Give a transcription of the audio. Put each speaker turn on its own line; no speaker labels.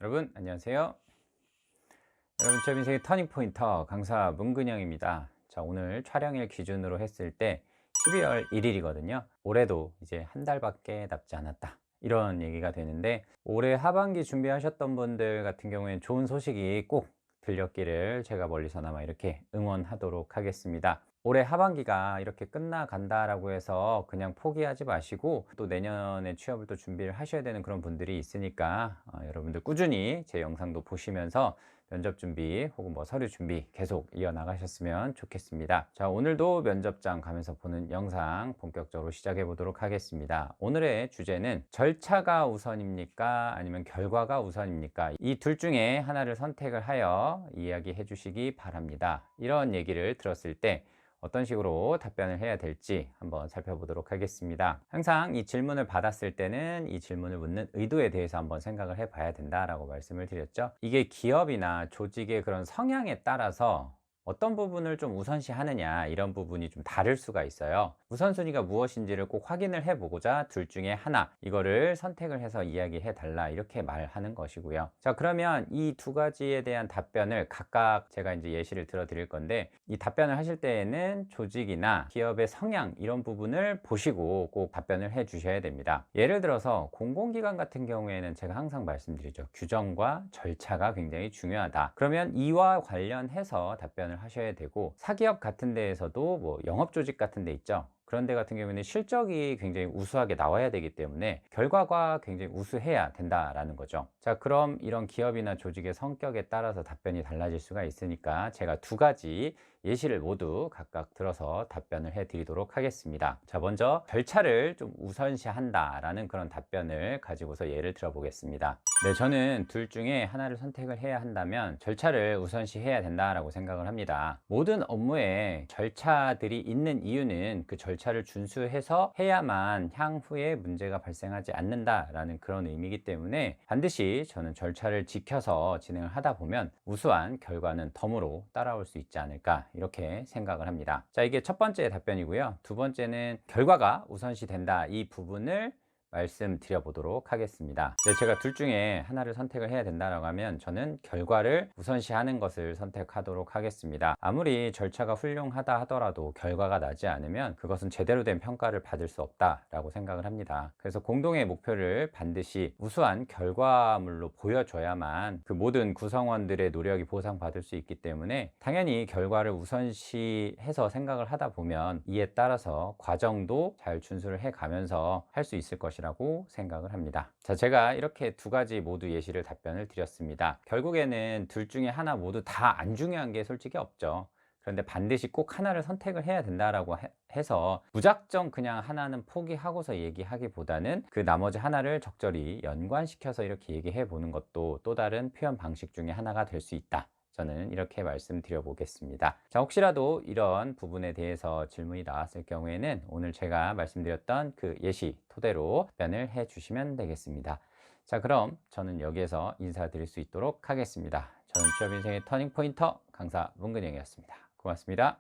여러분 안녕하세요. 여러분 취업 인생의 터닝포인터 강사 문근영입니다. 자, 오늘 촬영일 기준으로 했을 때 12월 1일이거든요. 올해도 이제 한 달밖에 남지 않았다, 이런 얘기가 되는데, 올해 하반기 준비하셨던 분들 같은 경우에는 좋은 소식이 꼭 들렸기를 제가 멀리서나마 이렇게 응원하도록 하겠습니다. 올해 하반기가 이렇게 끝나간다라고 해서 그냥 포기하지 마시고, 또 내년에 취업을 또 준비를 하셔야 되는 그런 분들이 있으니까 여러분들 꾸준히 제 영상도 보시면서 면접 준비 혹은 뭐 서류 준비 계속 이어나가셨으면 좋겠습니다. 자, 오늘도 면접장 가면서 보는 영상 본격적으로 시작해 보도록 하겠습니다. 오늘의 주제는 절차가 우선입니까? 아니면 결과가 우선입니까? 이 둘 중에 하나를 선택을 하여 이야기해 주시기 바랍니다. 이런 얘기를 들었을 때 어떤 식으로 답변을 해야 될지 한번 살펴보도록 하겠습니다. 항상 이 질문을 받았을 때는 이 질문을 묻는 의도에 대해서 한번 생각을 해 봐야 된다라고 말씀을 드렸죠. 이게 기업이나 조직의 그런 성향에 따라서 어떤 부분을 좀 우선시 하느냐, 이런 부분이 좀 다를 수가 있어요. 우선순위가 무엇인지를 꼭 확인을 해 보고자 둘 중에 하나, 이거를 선택을 해서 이야기해 달라, 이렇게 말하는 것이고요. 자, 그러면 이 두 가지에 대한 답변을 각각 제가 이제 예시를 들어 드릴 건데, 이 답변을 하실 때에는 조직이나 기업의 성향, 이런 부분을 보시고 꼭 답변을 해 주셔야 됩니다. 예를 들어서 공공기관 같은 경우에는 제가 항상 말씀드리죠. 규정과 절차가 굉장히 중요하다. 그러면 이와 관련해서 답변을 하셔야 되고, 사기업 같은 데에서도 뭐 영업조직 같은 데 있죠. 그런 데 같은 경우에는 실적이 굉장히 우수하게 나와야 되기 때문에 결과가 굉장히 우수해야 된다라는 거죠. 자, 그럼 이런 기업이나 조직의 성격에 따라서 답변이 달라질 수가 있으니까 제가 두 가지 예시를 모두 각각 들어서 답변을 해 드리도록 하겠습니다. 자, 먼저 절차를 좀 우선시한다라는 그런 답변을 가지고서 예를 들어 보겠습니다. 네, 저는 둘 중에 하나를 선택을 해야 한다면 절차를 우선시해야 된다라고 생각을 합니다. 모든 업무에 절차들이 있는 이유는 그 절차를 준수해서 해야만 향후에 문제가 발생하지 않는다라는 그런 의미이기 때문에 반드시 저는 절차를 지켜서 진행을 하다 보면 우수한 결과는 덤으로 따라올 수 있지 않을까, 이렇게 생각을 합니다. 자, 이게 첫 번째 답변이고요. 두 번째는 결과가 우선시 된다, 이 부분을 말씀드려 보도록 하겠습니다. 네, 제가 둘 중에 하나를 선택을 해야 된다고 하면 저는 결과를 우선시하는 것을 선택하도록 하겠습니다. 아무리 절차가 훌륭하다 하더라도 결과가 나지 않으면 그것은 제대로 된 평가를 받을 수 없다라고 생각을 합니다. 그래서 공동의 목표를 반드시 우수한 결과물로 보여줘야만 그 모든 구성원들의 노력이 보상받을 수 있기 때문에, 당연히 결과를 우선시해서 생각을 하다 보면 이에 따라서 과정도 잘 준수를 해 가면서 할 수 있을 것이라고 생각을 합니다. 자, 제가 이렇게 두 가지 모두 예시를 답변을 드렸습니다. 결국에는 둘 중에 하나 모두 다 안 중요한 게 솔직히 없죠. 그런데 반드시 꼭 하나를 선택을 해야 된다라고 해서 무작정 그냥 하나는 포기하고서 얘기하기보다는 그 나머지 하나를 적절히 연관시켜서 이렇게 얘기해 보는 것도 또 다른 표현 방식 중에 하나가 될 수 있다, 저는 이렇게 말씀드려 보겠습니다. 자, 혹시라도 이런 부분에 대해서 질문이 나왔을 경우에는 오늘 제가 말씀드렸던 그 예시 토대로 답변을 해 주시면 되겠습니다. 자, 그럼 저는 여기에서 인사드릴 수 있도록 하겠습니다. 저는 취업인생의 터닝포인터 강사 문근영이었습니다. 고맙습니다.